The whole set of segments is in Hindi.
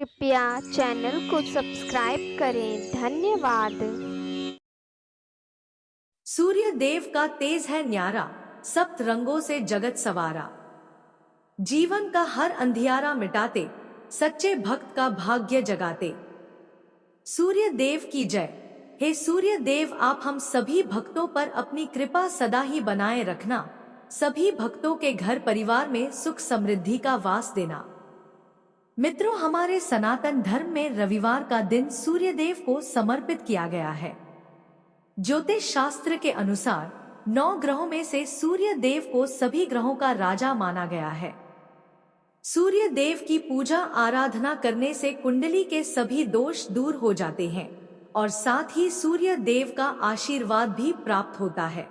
कृपया चैनल को सब्सक्राइब करें। धन्यवाद। सूर्य देव का तेज है न्यारा, सप्त रंगों से जगत सवारा। जीवन का हर अंधियारा मिटाते, सच्चे भक्त का भाग्य जगाते। सूर्य देव की जय। हे सूर्य देव, आप हम सभी भक्तों पर अपनी कृपा सदा ही बनाए रखना। सभी भक्तों के घर परिवार में सुख समृद्धि का वास देना। मित्रों, हमारे सनातन धर्म में रविवार का दिन सूर्य देव को समर्पित किया गया है। ज्योतिष शास्त्र के अनुसार 9 ग्रहों में से सूर्य देव को सभी ग्रहों का राजा माना गया है। सूर्य देव की पूजा आराधना करने से कुंडली के सभी दोष दूर हो जाते हैं और साथ ही सूर्य देव का आशीर्वाद भी प्राप्त होता है।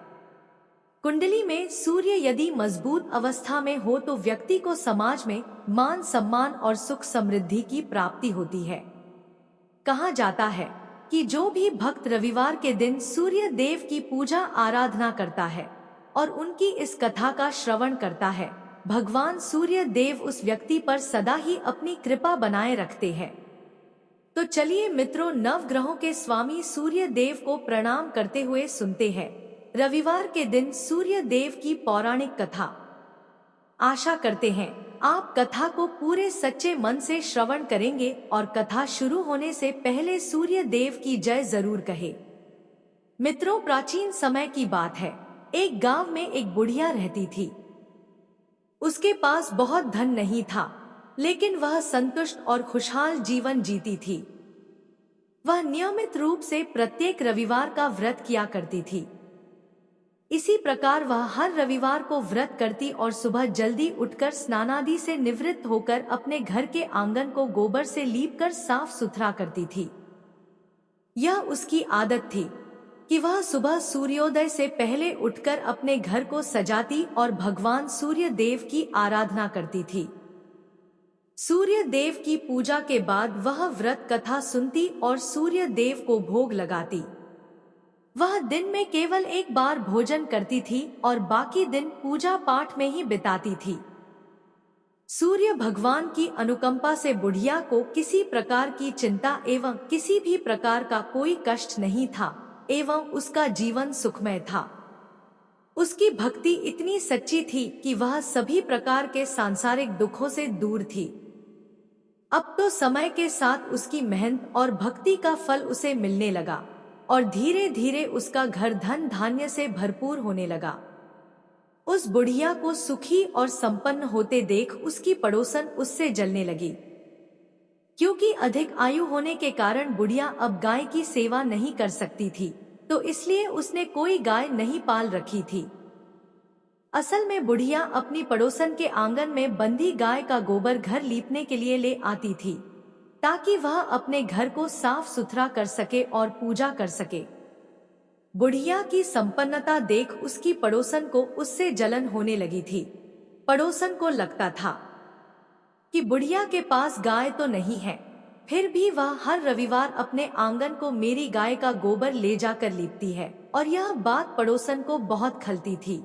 कुंडली में सूर्य यदि मजबूत अवस्था में हो तो व्यक्ति को समाज में मान सम्मान और सुख समृद्धि की प्राप्ति होती है। कहा जाता है कि जो भी भक्त रविवार के दिन सूर्य देव की पूजा आराधना करता है और उनकी इस कथा का श्रवण करता है, भगवान सूर्य देव उस व्यक्ति पर सदा ही अपनी कृपा बनाए रखते हैं। तो चलिए मित्रों, नवग्रहों के स्वामी सूर्य देव को प्रणाम करते हुए सुनते हैं रविवार के दिन सूर्य देव की पौराणिक कथा। आशा करते हैं आप कथा को पूरे सच्चे मन से श्रवण करेंगे और कथा शुरू होने से पहले सूर्य देव की जय जरूर कहे। मित्रों, प्राचीन समय की बात है। एक गांव में एक बुढ़िया रहती थी। उसके पास बहुत धन नहीं था, लेकिन वह संतुष्ट और खुशहाल जीवन जीती थी। वह नियमित रूप से प्रत्येक रविवार का व्रत किया करती थी। इसी प्रकार वह हर रविवार को व्रत करती और सुबह जल्दी उठकर स्नानादि से निवृत्त होकर अपने घर के आंगन को गोबर से लीपकर साफ सुथरा करती थी। यह उसकी आदत थी कि वह सुबह सूर्योदय से पहले उठकर अपने घर को सजाती और भगवान सूर्य देव की आराधना करती थी। सूर्य देव की पूजा के बाद वह व्रत कथा सुनती और सूर्य देव को भोग लगाती। वह दिन में केवल एक बार भोजन करती थी और बाकी दिन पूजा पाठ में ही बिताती थी। सूर्य भगवान की अनुकंपा से बुढ़िया को किसी प्रकार की चिंता एवं किसी भी प्रकार का कोई कष्ट नहीं था एवं उसका जीवन सुखमय था। उसकी भक्ति इतनी सच्ची थी कि वह सभी प्रकार के सांसारिक दुखों से दूर थी। अब तो समय के साथ उसकी मेहनत और भक्ति का फल उसे मिलने लगा और धीरे धीरे उसका घर धन धान्य से भरपूर होने लगा। उस बुढ़िया को सुखी और संपन्न होते देख उसकी पड़ोसन उससे जलने लगी, क्योंकि अधिक आयु होने के कारण बुढ़िया अब गाय की सेवा नहीं कर सकती थी, तो इसलिए उसने कोई गाय नहीं पाल रखी थी। असल में बुढ़िया अपनी पड़ोसन के आंगन में बंधी गाय का गोबर घर लीपने के लिए ले आती थी, ताकि वह अपने घर को साफ सुथरा कर सके और पूजा कर सके। बुढ़िया की संपन्नता देख उसकी पड़ोसन को उससे जलन होने लगी थी। पड़ोसन को लगता था कि बुढ़िया के पास गाय तो नहीं है, फिर भी वह हर रविवार अपने आंगन को मेरी गाय का गोबर ले जाकर लीपती है, और यह बात पड़ोसन को बहुत खलती थी।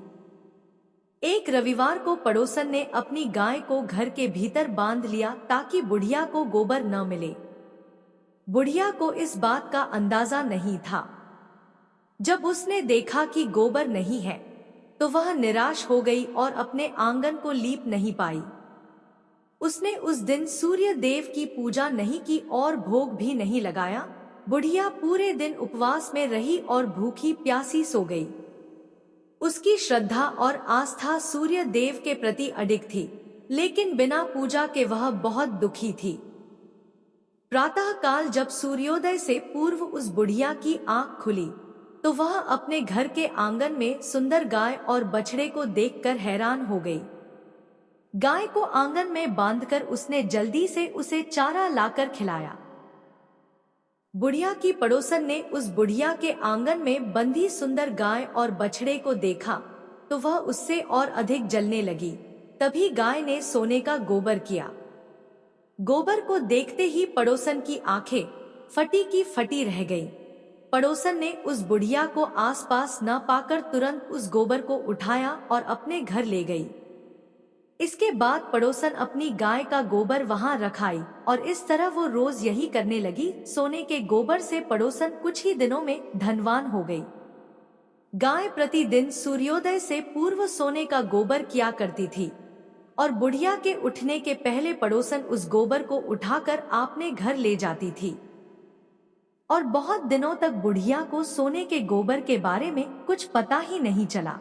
एक रविवार को पड़ोसन ने अपनी गाय को घर के भीतर बांध लिया ताकि बुढ़िया को गोबर न मिले। बुढ़िया को इस बात का अंदाजा नहीं था। जब उसने देखा कि गोबर नहीं है, तो वह निराश हो गई और अपने आंगन को लीप नहीं पाई। उसने उस दिन सूर्य देव की पूजा नहीं की और भोग भी नहीं लगाया। बुढ़िया पूरे दिन उपवास में रही और भूखी प्यासी सो गई। उसकी श्रद्धा और आस्था सूर्य देव के प्रति अडिग थी, लेकिन बिना पूजा के वह बहुत दुखी थी। प्रातः काल जब सूर्योदय से पूर्व उस बुढ़िया की आंख खुली, तो वह अपने घर के आंगन में सुंदर गाय और बछड़े को देखकर हैरान हो गई। गाय को आंगन में बांधकर उसने जल्दी से उसे चारा लाकर खिलाया। बुढ़िया की पड़ोसन ने उस बुढ़िया के आंगन में बंधी सुंदर गाय और बछड़े को देखा तो वह उससे और अधिक जलने लगी। तभी गाय ने सोने का गोबर किया। गोबर को देखते ही पड़ोसन की आंखें फटी की फटी रह गई। पड़ोसन ने उस बुढ़िया को आसपास न पाकर तुरंत उस गोबर को उठाया और अपने घर ले गई। इसके बाद पड़ोसन अपनी गाय का गोबर वहां रखाई और इस तरह वो रोज यही करने लगी। सोने के गोबर से पड़ोसन कुछ ही दिनों में धनवान हो गई। गाय प्रतिदिन सूर्योदय से पूर्व सोने का गोबर किया करती थी और बुढ़िया के उठने के पहले पड़ोसन उस गोबर को उठाकर अपने घर ले जाती थी। और बहुत दिनों तक बुढ़िया को सोने के गोबर के बारे में कुछ पता ही नहीं चला।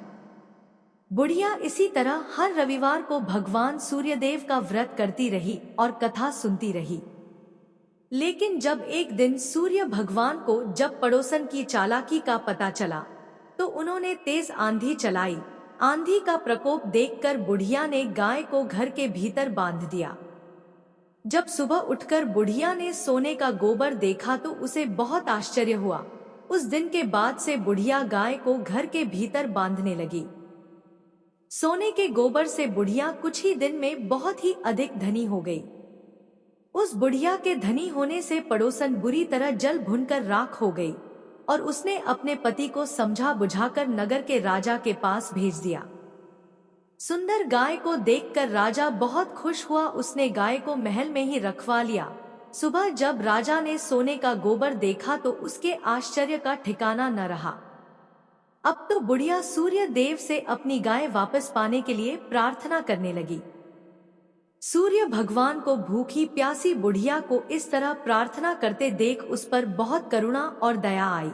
बुढ़िया इसी तरह हर रविवार को भगवान सूर्यदेव का व्रत करती रही और कथा सुनती रही। लेकिन जब एक दिन सूर्य भगवान को जब पड़ोसन की चालाकी का पता चला तो उन्होंने तेज आंधी चलाई। आंधी का प्रकोप देखकर बुढ़िया ने गाय को घर के भीतर बांध दिया। जब सुबह उठकर बुढ़िया ने सोने का गोबर देखा तो उसे बहुत आश्चर्य हुआ। उस दिन के बाद से बुढ़िया गाय को घर के भीतर बांधने लगी। सोने के गोबर से बुढ़िया कुछ ही दिन में बहुत ही अधिक धनी हो गई। उस बुढ़िया के धनी होने से पड़ोसन बुरी तरह जल भुनकर राख हो गई और उसने अपने पति को समझा बुझाकर नगर के राजा के पास भेज दिया। सुंदर गाय को देखकर राजा बहुत खुश हुआ। उसने गाय को महल में ही रखवा लिया। सुबह जब राजा ने सोने का गोबर देखा तो उसके आश्चर्य का ठिकाना न रहा। अब तो बुढ़िया सूर्य देव से अपनी गाय वापस पाने के लिए प्रार्थना करने लगी। सूर्य भगवान को भूखी प्यासी बुढ़िया को इस तरह प्रार्थना करते देख उस पर बहुत करुणा और दया आई।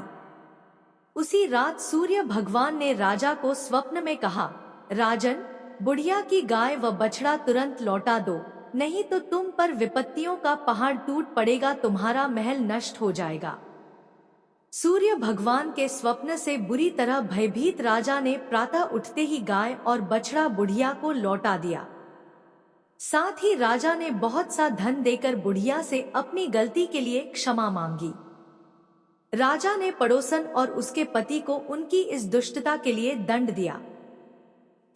उसी रात सूर्य भगवान ने राजा को स्वप्न में कहा, राजन, बुढ़िया की गाय व बछड़ा तुरंत लौटा दो, नहीं तो तुम पर विपत्तियों का पहाड़ टूट पड़ेगा, तुम्हारा महल नष्ट हो जाएगा। सूर्य भगवान के स्वप्न से बुरी तरह भयभीत राजा ने प्रातः उठते ही गाय और बछड़ा बुढ़िया को लौटा दिया। साथ ही राजा ने बहुत सा धन देकर बुढ़िया से अपनी गलती के लिए क्षमा मांगी। राजा ने पड़ोसन और उसके पति को उनकी इस दुष्टता के लिए दंड दिया।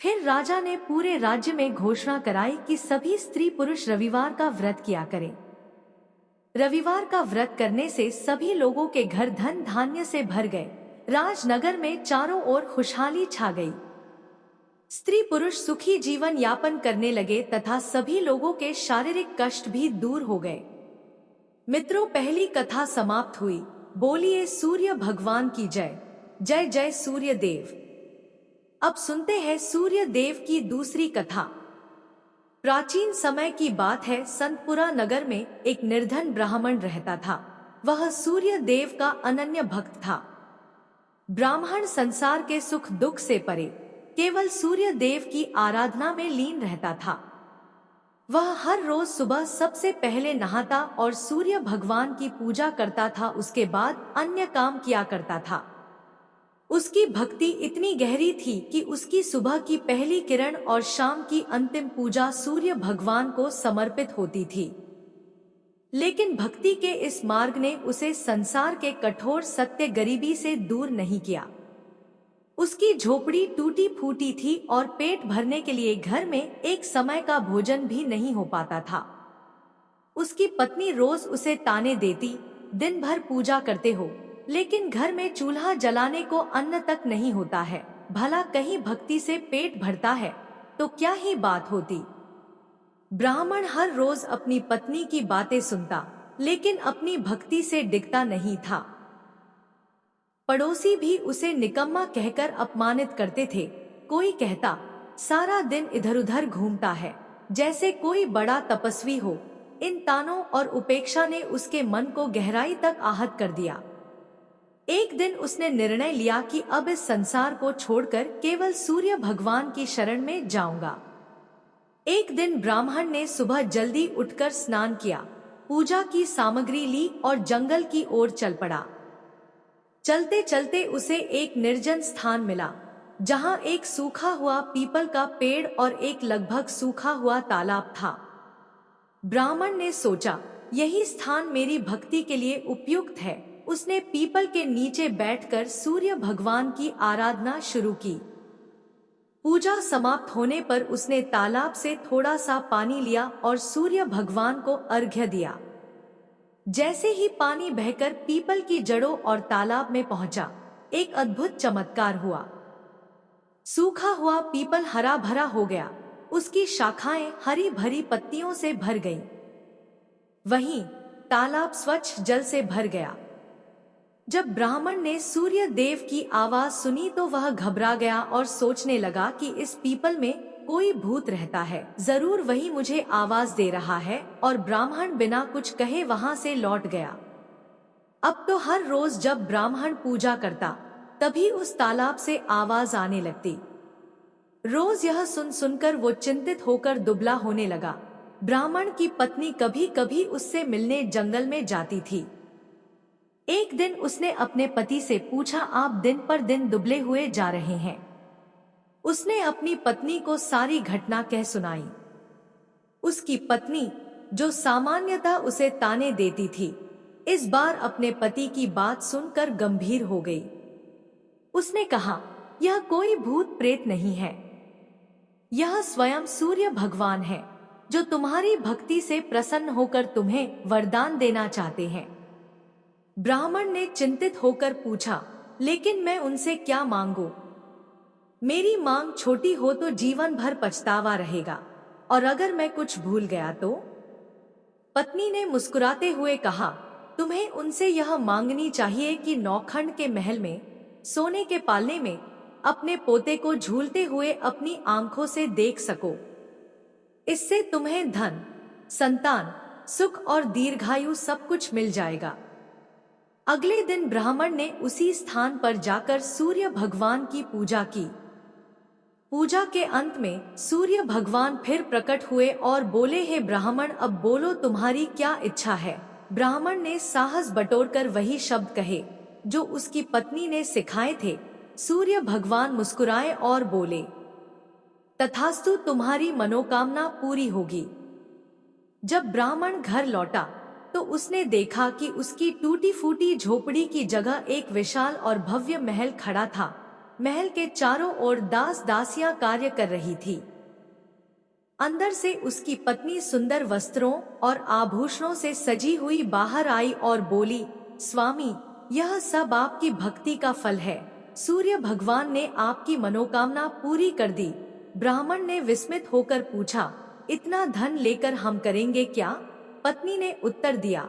फिर राजा ने पूरे राज्य में घोषणा कराई कि सभी स्त्री पुरुष रविवार का व्रत किया करें। रविवार का व्रत करने से सभी लोगों के घर धन धान्य से भर गए। राजनगर में चारों ओर खुशहाली छा गई। स्त्री पुरुष सुखी जीवन यापन करने लगे तथा सभी लोगों के शारीरिक कष्ट भी दूर हो गए। मित्रों, पहली कथा समाप्त हुई। बोलिए सूर्य भगवान की जय। जय जय सूर्य देव। अब सुनते हैं सूर्य देव की दूसरी कथा। प्राचीन समय की बात है। संतपुरा नगर में एक निर्धन ब्राह्मण रहता था। वह सूर्य देव का अनन्य भक्त था। ब्राह्मण संसार के सुख दुख से परे केवल सूर्य देव की आराधना में लीन रहता था। वह हर रोज सुबह सबसे पहले नहाता और सूर्य भगवान की पूजा करता था। उसके बाद अन्य काम किया करता था। उसकी भक्ति इतनी गहरी थी कि उसकी सुबह की पहली किरण और शाम की अंतिम पूजा सूर्य भगवान को समर्पित होती थी। लेकिन भक्ति के इस मार्ग ने उसे संसार के कठोर सत्य गरीबी से दूर नहीं किया। उसकी झोपड़ी टूटी फूटी थी और पेट भरने के लिए घर में एक समय का भोजन भी नहीं हो पाता था। उसकी पत्नी रोज उसे ताने देती, दिन भर पूजा करते हो लेकिन घर में चूल्हा जलाने को अन्न तक नहीं होता है। भला कहीं भक्ति से पेट भरता है तो क्या ही बात होती। ब्राह्मण हर रोज अपनी पत्नी की बातें सुनता लेकिन अपनी भक्ति से डिगता नहीं था। पड़ोसी भी उसे निकम्मा कहकर अपमानित करते थे। कोई कहता, सारा दिन इधर उधर घूमता है, जैसे कोई बड़ा तपस्वी हो। इन तानों और उपेक्षा ने उसके मन को गहराई तक आहत कर दिया। एक दिन उसने निर्णय लिया कि अब इस संसार को छोड़कर केवल सूर्य भगवान की शरण में जाऊंगा। एक दिन ब्राह्मण ने सुबह जल्दी उठकर स्नान किया, पूजा की सामग्री ली और जंगल की ओर चल पड़ा। चलते चलते उसे एक निर्जन स्थान मिला जहां एक सूखा हुआ पीपल का पेड़ और एक लगभग सूखा हुआ तालाब था। ब्राह्मण ने सोचा, यही स्थान मेरी भक्ति के लिए उपयुक्त है। उसने पीपल के नीचे बैठकर सूर्य भगवान की आराधना शुरू की। पूजा समाप्त होने पर उसने तालाब से थोड़ा सा पानी लिया और सूर्य भगवान को अर्घ्य दिया। जैसे ही पानी बहकर पीपल की जड़ों और तालाब में पहुंचा, एक अद्भुत चमत्कार हुआ। सूखा हुआ पीपल हरा भरा हो गया। उसकी शाखाएं हरी भरी पत्तियों से भर गईं। वहीं तालाब स्वच्छ जल से भर गया। जब ब्राह्मण ने सूर्य देव की आवाज सुनी तो वह घबरा गया और सोचने लगा कि इस पीपल में कोई भूत रहता है, जरूर वही मुझे आवाज दे रहा है। और ब्राह्मण बिना कुछ कहे वहां से लौट गया। अब तो हर रोज जब ब्राह्मण पूजा करता तभी उस तालाब से आवाज आने लगती। रोज यह सुन सुनकर वो चिंतित होकर दुबला होने लगा। ब्राह्मण की पत्नी कभी कभी उससे मिलने जंगल में जाती थी। एक दिन उसने अपने पति से पूछा, आप दिन पर दिन दुबले हुए जा रहे हैं। उसने अपनी पत्नी को सारी घटना कह सुनाई। उसकी पत्नी, जो सामान्यतः उसे ताने देती थी, इस बार अपने पति की बात सुनकर गंभीर हो गई। उसने कहा, यह कोई भूत प्रेत नहीं है, यह स्वयं सूर्य भगवान है, जो तुम्हारी भक्ति से प्रसन्न होकर तुम्हें वरदान देना चाहते हैं। ब्राह्मण ने चिंतित होकर पूछा, लेकिन मैं उनसे क्या मांगू? मेरी मांग छोटी हो तो जीवन भर पछतावा रहेगा, और अगर मैं कुछ भूल गया तो? पत्नी ने मुस्कुराते हुए कहा, तुम्हें उनसे यह मांगनी चाहिए कि नौखंड के महल में सोने के पालने में अपने पोते को झूलते हुए अपनी आंखों से देख सको। इससे तुम्हें धन, संतान, सुख और दीर्घायु सब कुछ मिल जाएगा। अगले दिन ब्राह्मण ने उसी स्थान पर जाकर सूर्य भगवान की पूजा की। पूजा के अंत में सूर्य भगवान फिर प्रकट हुए और बोले, हे ब्राह्मण, अब बोलो तुम्हारी क्या इच्छा है? ब्राह्मण ने साहस बटोरकर वही शब्द कहे जो उसकी पत्नी ने सिखाए थे। सूर्य भगवान मुस्कुराए और बोले, तथास्तु, तुम्हारी मनोकामना पूरी होगी। जब ब्राह्मण घर लौटा तो उसने देखा कि उसकी टूटी फूटी झोपड़ी की जगह एक विशाल और भव्य महल खड़ा था। महल के चारों ओर दास दासियां कार्य कर रही थी। अंदर से उसकी पत्नी सुंदर वस्त्रों और आभूषणों से सजी हुई बाहर आई और बोली, स्वामी, यह सब आपकी भक्ति का फल है। सूर्य भगवान ने आपकी मनोकामना पूरी कर दी। ब्राह्मण ने विस्मित होकर पूछा, इतना धन लेकर हम करेंगे क्या? पत्नी ने उत्तर दिया,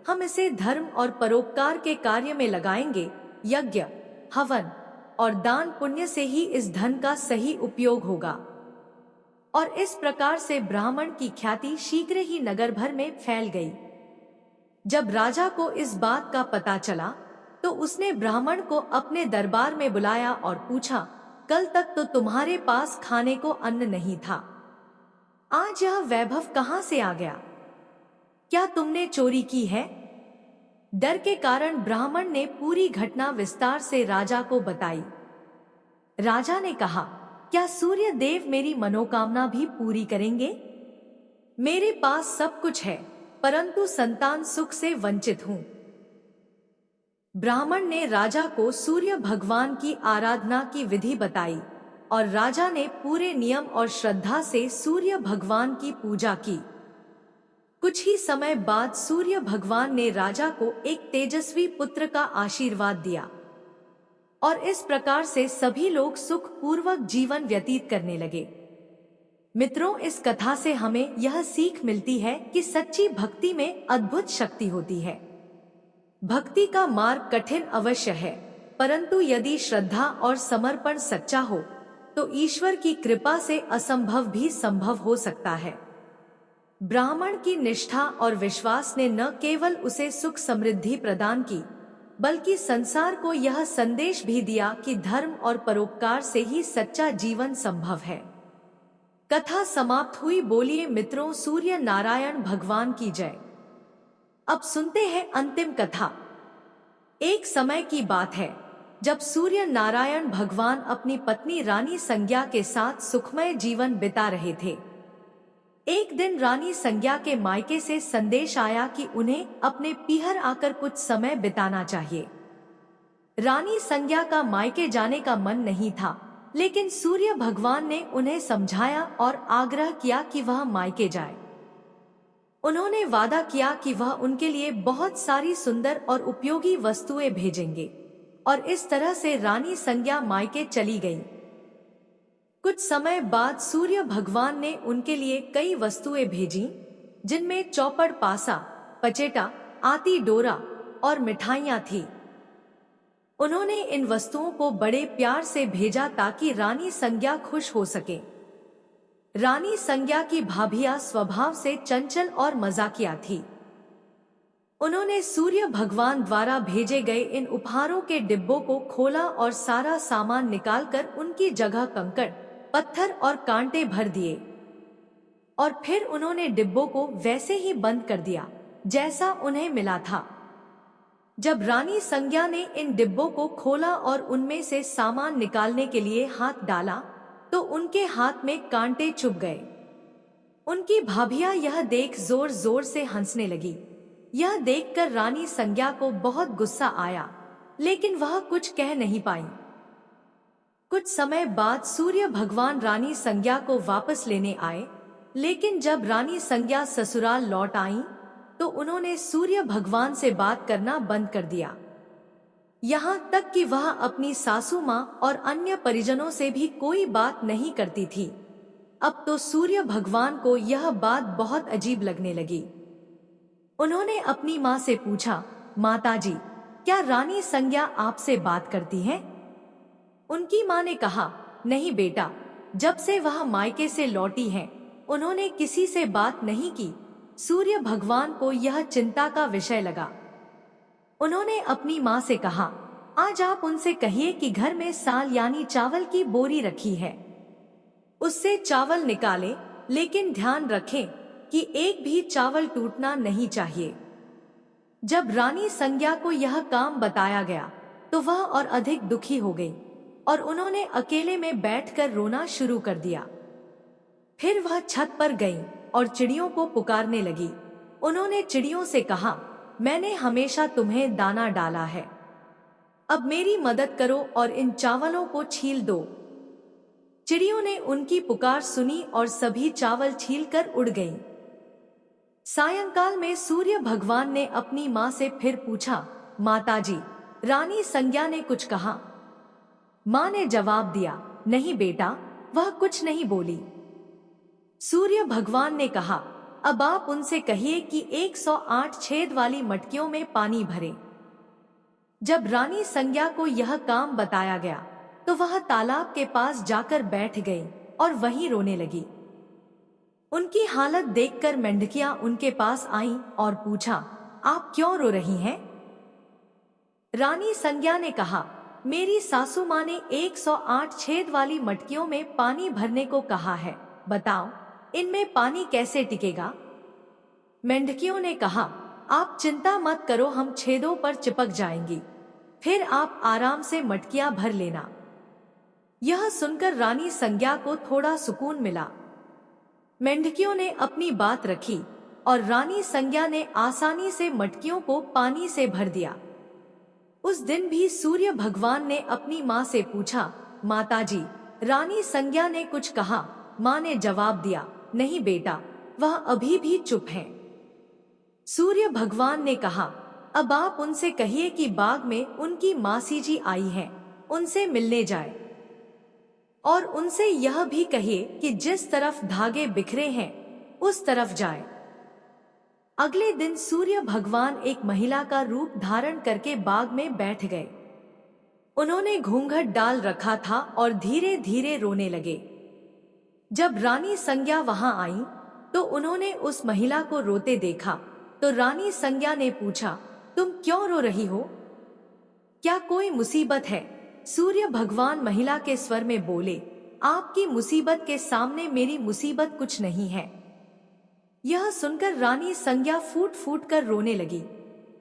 हम इसे धर्म और परोपकार के कार्य में लगाएंगे। यज्ञ, हवन और दान पुण्य से ही इस धन का सही उपयोग होगा। और इस प्रकार से ब्राह्मण की ख्याति शीघ्र ही नगर भर में फैल गई। जब राजा को इस बात का पता चला तो उसने ब्राह्मण को अपने दरबार में बुलाया और पूछा, कल तक तो तुम्हारे पास खाने को अन्न नहीं था, आज यह वैभव कहां से आ गया? क्या तुमने चोरी की है? डर के कारण ब्राह्मण ने पूरी घटना विस्तार से राजा को बताई। राजा ने कहा, क्या सूर्य देव मेरी मनोकामना भी पूरी करेंगे? मेरे पास सब कुछ है, परंतु संतान सुख से वंचित हूं। ब्राह्मण ने राजा को सूर्य भगवान की आराधना की विधि बताई और राजा ने पूरे नियम और श्रद्धा से सूर्य भगवान की पूजा की। कुछ ही समय बाद सूर्य भगवान ने राजा को एक तेजस्वी पुत्र का आशीर्वाद दिया और इस प्रकार से सभी लोग सुख पूर्वक जीवन व्यतीत करने लगे। मित्रों, इस कथा से हमें यह सीख मिलती है कि सच्ची भक्ति में अद्भुत शक्ति होती है। भक्ति का मार्ग कठिन अवश्य है, परंतु यदि श्रद्धा और समर्पण सच्चा हो तो ईश्वर की कृपा से असंभव भी संभव हो सकता है। ब्राह्मण की निष्ठा और विश्वास ने न केवल उसे सुख समृद्धि प्रदान की, बल्कि संसार को यह संदेश भी दिया कि धर्म और परोपकार से ही सच्चा जीवन संभव है। कथा समाप्त हुई। बोलिए मित्रों, सूर्य नारायण भगवान की जय। अब सुनते हैं अंतिम कथा। एक समय की बात है जब सूर्य नारायण भगवान अपनी पत्नी रानी संज्ञा के साथ सुखमय जीवन बिता रहे थे। एक दिन रानी संज्ञा के मायके से संदेश आया कि उन्हें अपने पीहर आकर कुछ समय बिताना चाहिए। रानी संज्ञा का मायके जाने का मन नहीं था, लेकिन सूर्य भगवान ने उन्हें समझाया और आग्रह किया कि वह मायके जाए। उन्होंने वादा किया कि वह उनके लिए बहुत सारी सुंदर और उपयोगी वस्तुएं भेजेंगे और इस तरह से रानी संज्ञा मायके चली गई। कुछ समय बाद सूर्य भगवान ने उनके लिए कई वस्तुएं भेजी, जिनमें चौपड़ पासा, पचेटा, आती डोरा और मिठाइयां थी। उन्होंने इन वस्तुओं को बड़े प्यार से भेजा ताकि रानी संज्ञा खुश हो सके। रानी संज्ञा की भाभिया स्वभाव से चंचल और मजाकिया थी। उन्होंने सूर्य भगवान द्वारा भेजे गए इन उपहारों के डिब्बों को खोला और सारा सामान निकालकर उनकी जगह कंकड़, पत्थर और कांटे भर दिए, और फिर उन्होंने डिब्बों को वैसे ही बंद कर दिया जैसा उन्हें मिला था। जब रानी संज्ञा ने इन डिब्बों को खोला और उनमें से सामान निकालने के लिए हाथ डाला तो उनके हाथ में कांटे चुभ गए। उनकी भाभिया यह देख जोर जोर से हंसने लगी। यह देखकर रानी संज्ञा को बहुत गुस्सा आया, लेकिन वह कुछ कह नहीं पाई। कुछ समय बाद सूर्य भगवान रानी संज्ञा को वापस लेने आए, लेकिन जब रानी संज्ञा ससुराल लौट आईं, तो उन्होंने सूर्य भगवान से बात करना बंद कर दिया। यहाँ तक कि वह अपनी सासू माँ और अन्य परिजनों से भी कोई बात नहीं करती थी। अब तो सूर्य भगवान को यह बात बहुत अजीब लगने लगी। उन्होंने अपनी माँ से पूछा, माताजी, क्या रानी संज्ञा आपसे बात करती है? उनकी माँ ने कहा, नहीं बेटा, जब से वह मायके से लौटी है उन्होंने किसी से बात नहीं की। सूर्य भगवान को यह चिंता का विषय लगा। उन्होंने अपनी माँ से कहा, आज आप उनसे कहिए कि घर में साल यानी चावल की बोरी रखी है, उससे चावल निकालें, लेकिन ध्यान रखें कि एक भी चावल टूटना नहीं चाहिए। जब रानी संज्ञा को यह काम बताया गया तो वह और अधिक दुखी हो गई और उन्होंने अकेले में बैठकर रोना शुरू कर दिया। फिर वह छत पर गई और चिड़ियों को पुकारने लगी। उन्होंने चिड़ियों से कहा, मैंने हमेशा तुम्हें दाना डाला है, अब मेरी मदद करो और इन चावलों को छील दो। चिड़ियों ने उनकी पुकार सुनी और सभी चावल छीलकर उड़ गईं। सायंकाल में सूर्य भगवान ने अपनी माँ से फिर पूछा, माताजी, रानी संज्ञा ने कुछ कहा? माँ ने जवाब दिया, नहीं बेटा, वह कुछ नहीं बोली। सूर्य भगवान ने कहा, अब आप उनसे कहिए कि 108 छेद वाली मटकियों में पानी भरें। जब रानी संज्ञा को यह काम बताया गया तो वह तालाब के पास जाकर बैठ गई और वहीं रोने लगी। उनकी हालत देखकर मेंढकियां उनके पास आईं और पूछा, आप क्यों रो रही हैं? रानी संज्ञा ने कहा, मेरी सासू माँ ने 108 छेद वाली मटकियों में पानी भरने को कहा है, बताओ इनमें पानी कैसे टिकेगा? मेंढकियों ने कहा, आप चिंता मत करो, हम छेदों पर चिपक जाएंगी, फिर आप आराम से मटकियां भर लेना। यह सुनकर रानी संज्ञा को थोड़ा सुकून मिला। मेंढकियों ने अपनी बात रखी और रानी संज्ञा ने आसानी से मटकियों को पानी से भर दिया। उस दिन भी सूर्य भगवान ने अपनी माँ से पूछा, माताजी, रानी संज्ञा ने कुछ कहा? माँ ने जवाब दिया, नहीं बेटा, वह अभी भी चुप है। सूर्य भगवान ने कहा, अब आप उनसे कहिए कि बाग में उनकी मासी जी आई हैं, उनसे मिलने जाए, और उनसे यह भी कहिए कि जिस तरफ धागे बिखरे हैं उस तरफ जाए। अगले दिन सूर्य भगवान एक महिला का रूप धारण करके बाग में बैठ गए। उन्होंने घूंघट डाल रखा था और धीरे धीरे रोने लगे। जब रानी संज्ञा वहां आई तो उन्होंने उस महिला को रोते देखा तो रानी संज्ञा ने पूछा, तुम क्यों रो रही हो? क्या कोई मुसीबत है? सूर्य भगवान महिला के स्वर में बोले, आपकी मुसीबत के सामने मेरी मुसीबत कुछ नहीं है। यह सुनकर रानी संज्ञा फूट फूट कर रोने लगी।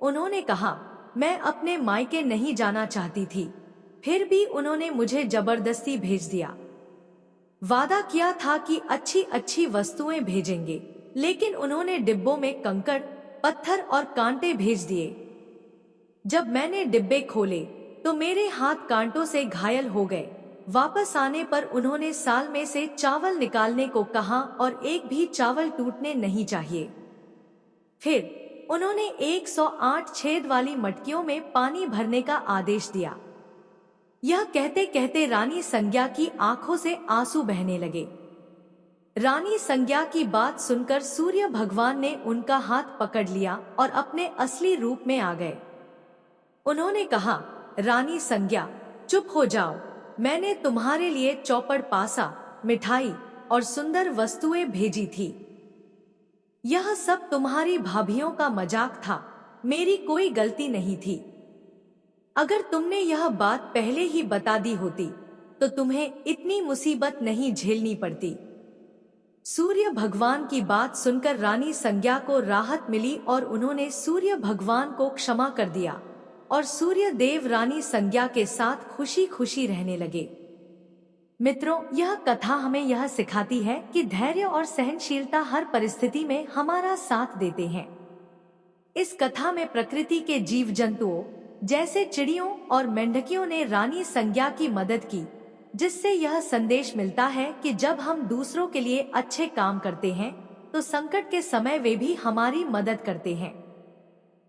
उन्होंने कहा, मैं अपने मायके नहीं जाना चाहती थी, फिर भी उन्होंने मुझे जबरदस्ती भेज दिया। वादा किया था कि अच्छी अच्छी वस्तुएं भेजेंगे, लेकिन उन्होंने डिब्बों में कंकड़, पत्थर और कांटे भेज दिए। जब मैंने डिब्बे खोले तो मेरे हाथ कांटों से घायल हो गए। वापस आने पर उन्होंने साल में से चावल निकालने को कहा और एक भी चावल टूटने नहीं चाहिए। फिर उन्होंने 108 छेद वाली मटकियों में पानी भरने का आदेश दिया। यह कहते कहते रानी संज्ञा की आंखों से आंसू बहने लगे। रानी संज्ञा की बात सुनकर सूर्य भगवान ने उनका हाथ पकड़ लिया और अपने असली रूप में आ गए। उन्होंने कहा, रानी संज्ञा, चुप हो जाओ। मैंने तुम्हारे लिए चौपड़ पासा, मिठाई और सुंदर वस्तुएं भेजी थी। यह सब तुम्हारी भाभियों का मजाक था, मेरी कोई गलती नहीं थी। अगर तुमने यह बात पहले ही बता दी होती तो तुम्हें इतनी मुसीबत नहीं झेलनी पड़ती। सूर्य भगवान की बात सुनकर रानी संज्ञा को राहत मिली और उन्होंने सूर्य भगवान को क्षमा कर दिया और सूर्य देव रानी संज्ञा के साथ खुशी खुशी रहने लगे। मित्रों, यह कथा हमें यह सिखाती है कि धैर्य और सहनशीलता हर परिस्थिति में हमारा साथ देते हैं। इस कथा में प्रकृति के जीव जंतुओं जैसे चिड़ियों और मेंढकियों ने रानी संज्ञा की मदद की, जिससे यह संदेश मिलता है कि जब हम दूसरों के लिए अच्छे काम करते हैं तो संकट के समय वे भी हमारी मदद करते हैं।